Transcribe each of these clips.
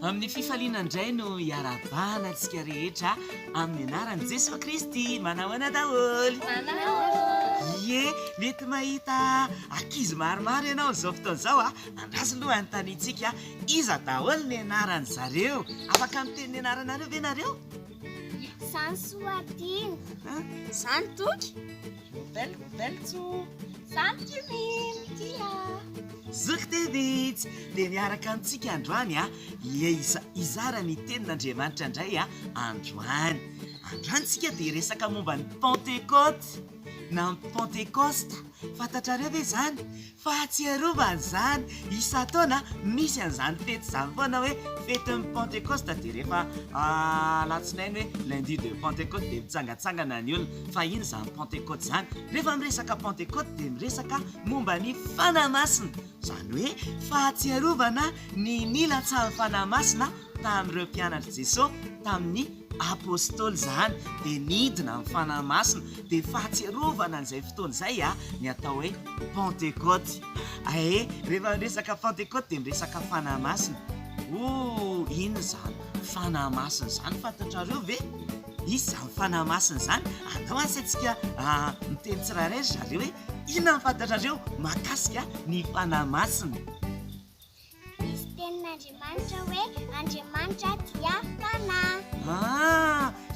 amin'ny fifaliana indray no hiara-bana antsika rehetra amin'ny anaran'i Jesosy Kristy. Manahoana daholo? Ie, mety mahita ankizy maromaro ianao izao fotoana izao andraso aloha anontaniantsika iza daholo ny anaran zareo. Afaka miteny ny anaranareo ve nareo? Zany Soadina. Zany Toky. Beltso. Zany Timintia. Zoktevitsy. Dia miaraka amintsika androany izara ny tenin'Andriamanitra indray androany. Androantsika dia resaka momba ny Pentecote na ny Pentecoste. Fantatrareo ve zany? Fahatsiarovana zany. Isa-taona misy an'izany fety zany foana hoe fetin'ny Pentecoste. Dia rehefa alatsinainy hoe lundi de Pentecote dia mitsangatsangana ny olona. Fa ino zany Pentecote zany? Rehefa miresaka Pentecote dia miresaka momba ny fanamasina. Zany hoe fahatsiarovana ny nilatsahan'ny fanamasina tamin'ireo mpianatra Jesosy tamin'ny apôstôly zany. Dia nidina amin'ny fanamasina dia fahatsiarovana an'izay fotoana izay ny atao hoe Pentecote. Rehefa miresaka Pentecote dia miresaka fanamasina. Ino zany fanamasina zany? Fantatrareo ve? Izy zany fanamasina zany. Andao asantsika miteny tsirairay zareo hoe inona ny fantatrareo mahakasika ny fanamasina? Misy tenin'Andriamanitra hoe Andriamanitra dia fanahy.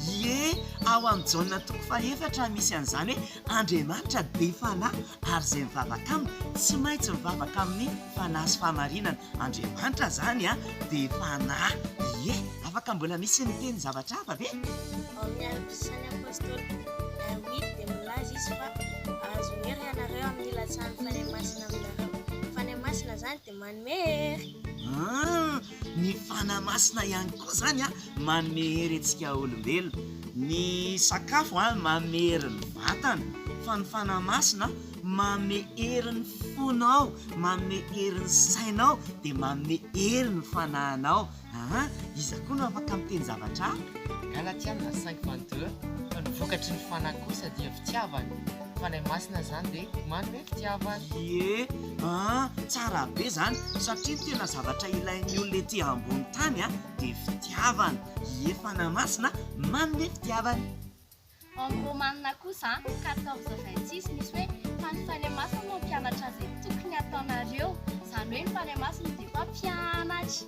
Ie, ao amin'ny Jaona 4 misy an'izany hoe Andriamanitra dia fanahy ary izay mivavaka aminy tsy maintsy mivavaka amin'ny fanahy sy fahamarinana. Andriamanitra zany dia fanahy. Ie, afaka mbola misy miteny zavatra hafa ve? Amin'ny apisany apôstôly 8 dia milaza izy fa azo hery ianareo amin'ny latsahan'ny fanahy-masina aminareo. Fanahy-masina zany dia manome hery. Ny fanamasina ihany koa zany manome hery antsika olombelona. Ny sakafo manome hery ny vatana, fa ny fanamasina manome hery ny fonao, manome hery ny sainao, dia manome hery ny fanahinao. Iza koa no afaka miteny zavatra? Galatiana 5:22 fa ny vokatry ny fanahy kosa dia fitiavana. Fanahy-masina zany dia manome fitiavana. Ie, tsara be zany satria tena zavatra ilain'ny olona ety ambony tany dia fitiavana. Ie, fanahy-masina manome fitiavana. Amin'ny Romanina kosa 14:26 misy hoe fa ny fanahy-masina no mpianatra izay tokony ataonareo. Zany hoe ny fanahy-masina dia mpampianatra.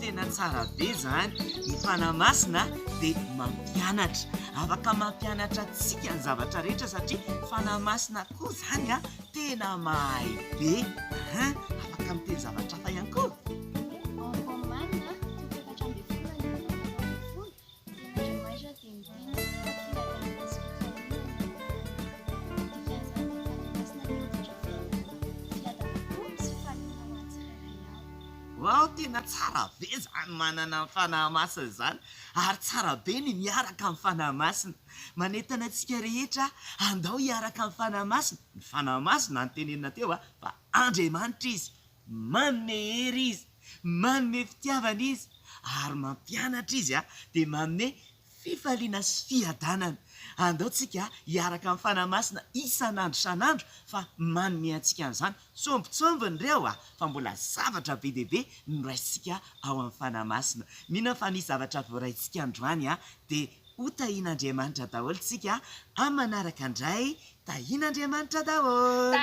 Tena tsara be zany. Ny fanahy-masina dia mampianatra. Afaka mampianatra antsika ny zavatra rehetra satria fanahy-masina koa zany tena mahay be. Afaka miteny zavatra hafa ihany koa. Tena tsara be zany manana ny fanahy-masina zany, ary tsara be ny miaraka amin'ny fanahy-masina. Manentana antsika rehetra andao hiaraka amin'ny fanahy-masina. Ny fanahy-masina ny tenenina teo fa Andriamanitra izy, manome hery izy, manome fitiavana izy, ary mampianatra izy dia manome fifaliana sy fiadanana. Andaontsika hiaraka amin'ny fanahy-masina isan'andro isan'andro fa manome antsika an'izany. Sombitsombiny ireo fa mbola zavatra be dia be no raisitsika ao amin'ny fanahy-masina. Mino fa nisy zavatra voaraintsika androany dia ho tahian'Andriamanitra daholo tsika amin'ny manaraka indray. Tahian'Andriamanitra daholo.